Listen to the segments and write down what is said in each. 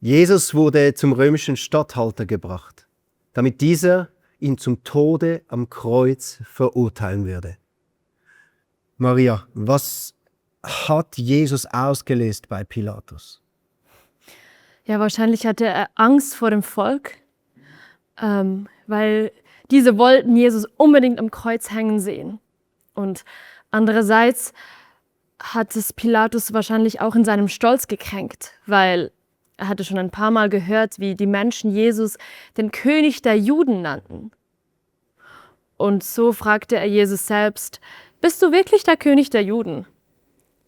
Jesus wurde zum römischen Statthalter gebracht, damit dieser ihn zum Tode am Kreuz verurteilen würde. Maria, was hat Jesus ausgelöst bei Pilatus? Ja, wahrscheinlich hatte er Angst vor dem Volk, weil diese wollten Jesus unbedingt am Kreuz hängen sehen. Und andererseits hat es Pilatus wahrscheinlich auch in seinem Stolz gekränkt, weil er hatte schon ein paar Mal gehört, wie die Menschen Jesus den König der Juden nannten. Und so fragte er Jesus selbst: Bist du wirklich der König der Juden?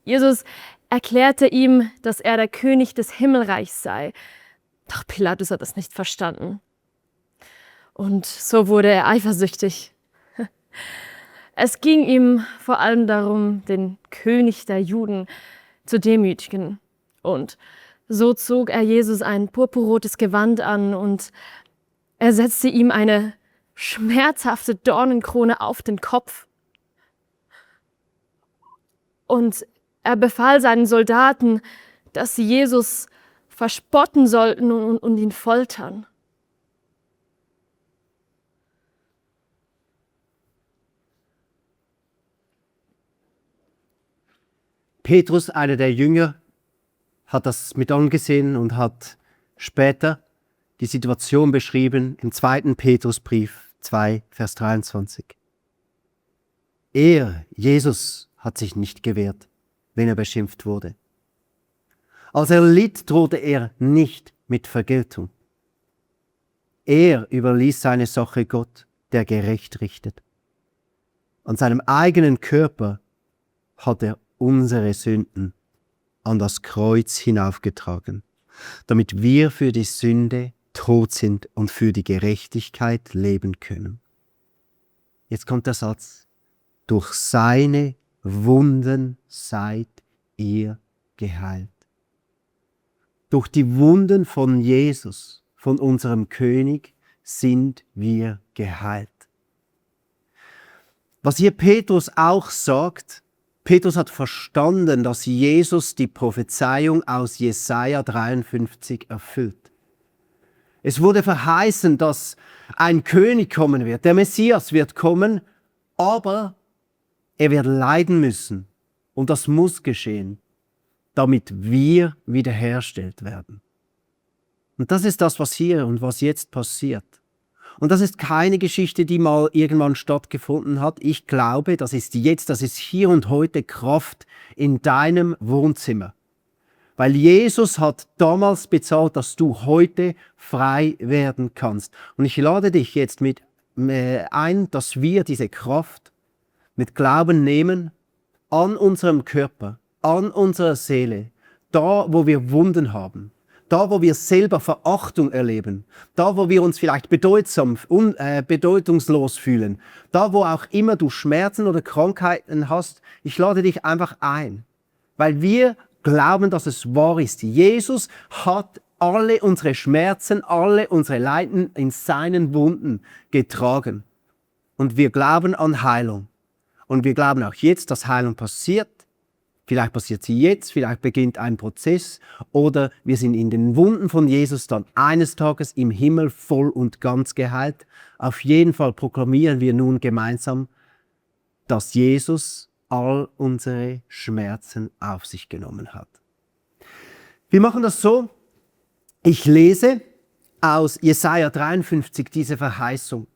Jesus erklärte ihm, dass er der König des Himmelreichs sei. Doch Pilatus hat es nicht verstanden. Und so wurde er eifersüchtig. Es ging ihm vor allem darum, den König der Juden zu demütigen. Und so zog er Jesus ein purpurrotes Gewand an und er setzte ihm eine schmerzhafte Dornenkrone auf den Kopf. Und er befahl seinen Soldaten, dass sie Jesus verspotten sollten und ihn foltern. Petrus, einer der Jünger, hat das mit angesehen und hat später die Situation beschrieben im 2. Petrusbrief 2, Vers 23. Jesus, hat sich nicht gewehrt, wenn er beschimpft wurde. Als er litt, drohte er nicht mit Vergeltung. Er überließ seine Sache Gott, der gerecht richtet. An seinem eigenen Körper hat er unsere Sünden an das Kreuz hinaufgetragen, damit wir für die Sünde tot sind und für die Gerechtigkeit leben können. Jetzt kommt der Satz: Durch seine Wunden seid ihr geheilt. Durch die Wunden von Jesus, von unserem König, sind wir geheilt. Was hier Petrus auch sagt: Petrus hat verstanden, dass Jesus die Prophezeiung aus Jesaja 53 erfüllt. Es wurde verheißen, dass ein König kommen wird, der Messias wird kommen, aber er wird leiden müssen und das muss geschehen, damit wir wiederhergestellt werden. Und das ist das, was hier und was jetzt passiert. Und das ist keine Geschichte, die mal irgendwann stattgefunden hat. Ich glaube, das ist jetzt, das ist hier und heute Kraft in deinem Wohnzimmer. Weil Jesus hat damals bezahlt, dass du heute frei werden kannst. Und ich lade dich jetzt mit ein, dass wir diese Kraft mit Glauben nehmen an unserem Körper, an unserer Seele, da wo wir Wunden haben. Da, wo wir selber Verachtung erleben, da, wo wir uns vielleicht bedeutungslos fühlen, da, wo auch immer du Schmerzen oder Krankheiten hast, ich lade dich einfach ein, weil wir glauben, dass es wahr ist. Jesus hat alle unsere Schmerzen, alle unsere Leiden in seinen Wunden getragen. Und wir glauben an Heilung. Und wir glauben auch jetzt, dass Heilung passiert. Vielleicht passiert sie jetzt, vielleicht beginnt ein Prozess oder wir sind in den Wunden von Jesus dann eines Tages im Himmel voll und ganz geheilt. Auf jeden Fall proklamieren wir nun gemeinsam, dass Jesus all unsere Schmerzen auf sich genommen hat. Wir machen das so: Ich lese aus Jesaja 53 diese Verheißung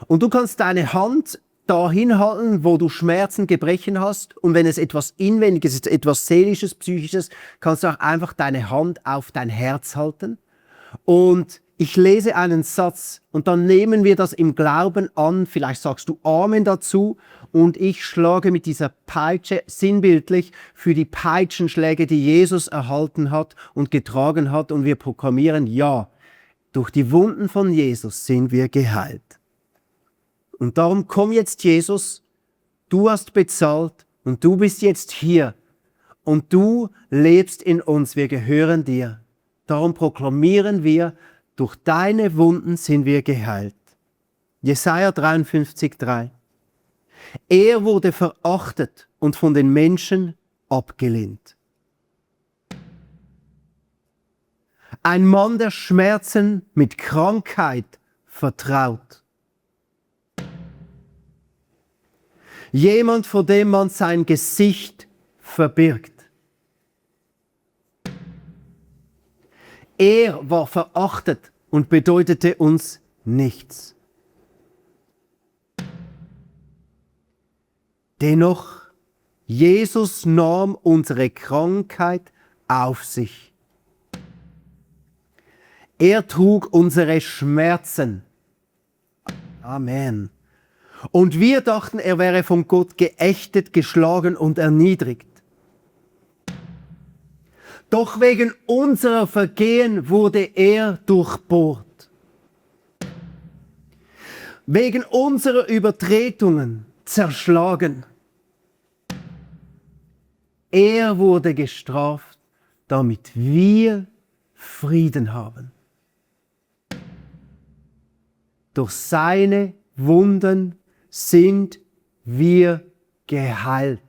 und du kannst deine Hand dahin halten, wo du Schmerzen, Gebrechen hast. Und wenn es etwas Inwendiges ist, etwas Seelisches, Psychisches, kannst du auch einfach deine Hand auf dein Herz halten. Und ich lese einen Satz und dann nehmen wir das im Glauben an. Vielleicht sagst du Amen dazu und ich schlage mit dieser Peitsche sinnbildlich für die Peitschenschläge, die Jesus erhalten hat und getragen hat. Und wir proklamieren: Ja, durch die Wunden von Jesus sind wir geheilt. Und darum komm jetzt, Jesus, du hast bezahlt und du bist jetzt hier und du lebst in uns, wir gehören dir. Darum proklamieren wir: Durch deine Wunden sind wir geheilt. Jesaja 53,3. Er wurde verachtet und von den Menschen abgelehnt. Ein Mann, der Schmerzen mit Krankheit vertraut. Jemand, vor dem man sein Gesicht verbirgt. Er war verachtet und bedeutete uns nichts. Dennoch, Jesus nahm unsere Krankheit auf sich. Er trug unsere Schmerzen. Amen. Und wir dachten, er wäre von Gott geächtet, geschlagen und erniedrigt. Doch wegen unserer Vergehen wurde er durchbohrt. Wegen unserer Übertretungen zerschlagen. Er wurde gestraft, damit wir Frieden haben. Durch seine Wunden sind wir geheilt.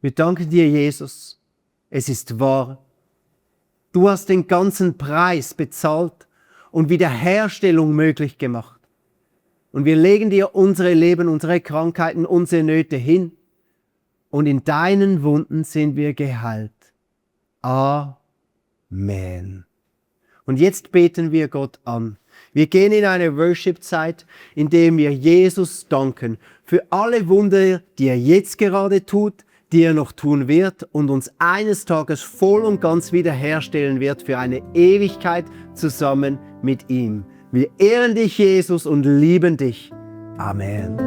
Wir danken dir, Jesus. Es ist wahr. Du hast den ganzen Preis bezahlt und Wiederherstellung möglich gemacht. Und wir legen dir unsere Leben, unsere Krankheiten, unsere Nöte hin. Und in deinen Wunden sind wir geheilt. Amen. Und jetzt beten wir Gott an. Wir gehen in eine Worship-Zeit, in der wir Jesus danken für alle Wunder, die er jetzt gerade tut, die er noch tun wird und uns eines Tages voll und ganz wiederherstellen wird für eine Ewigkeit zusammen mit ihm. Wir ehren dich, Jesus, und lieben dich. Amen.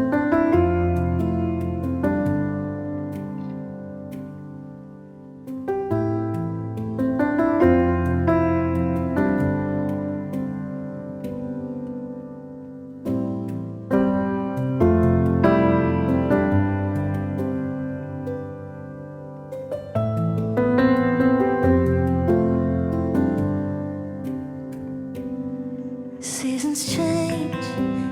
Seasons change,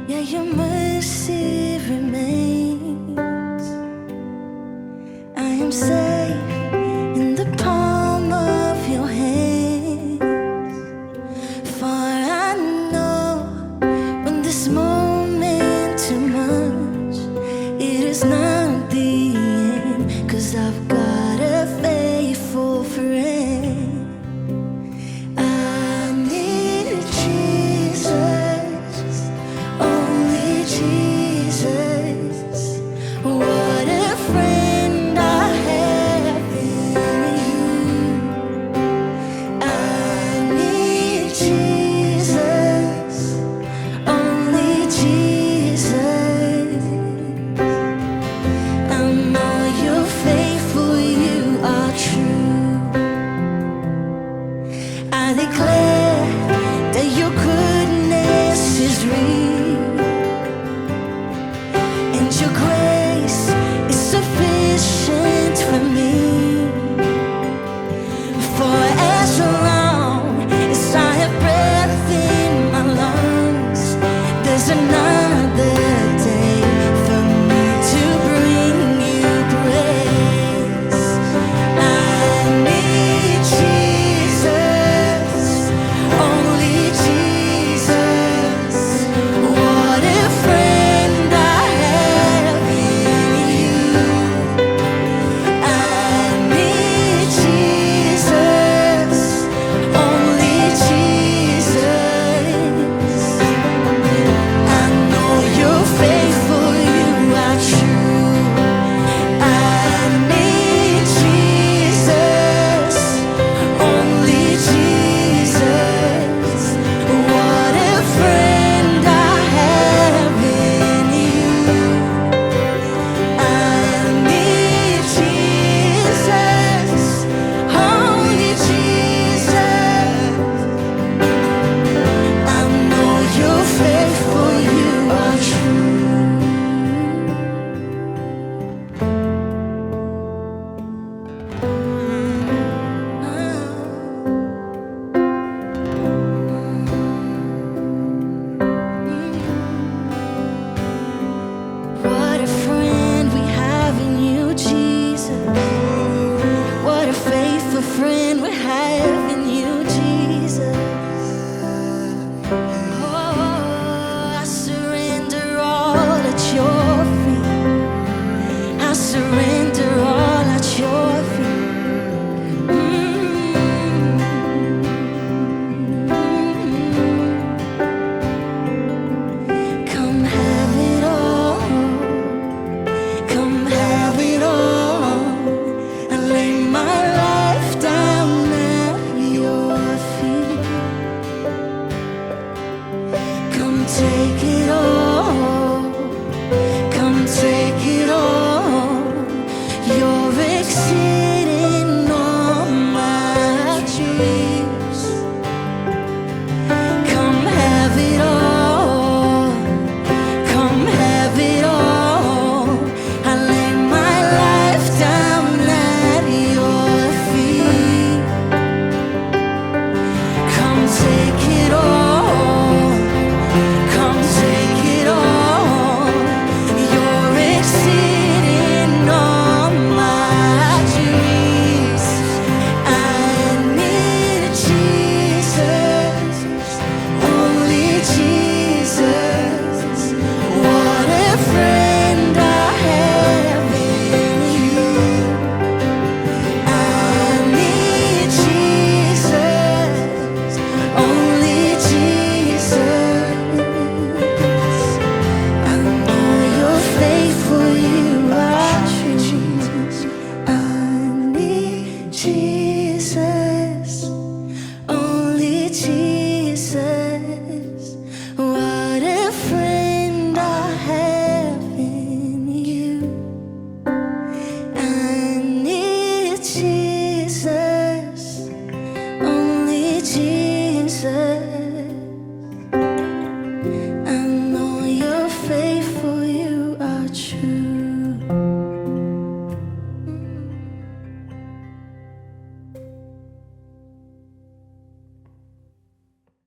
yeah, your mercy remains. I am sad.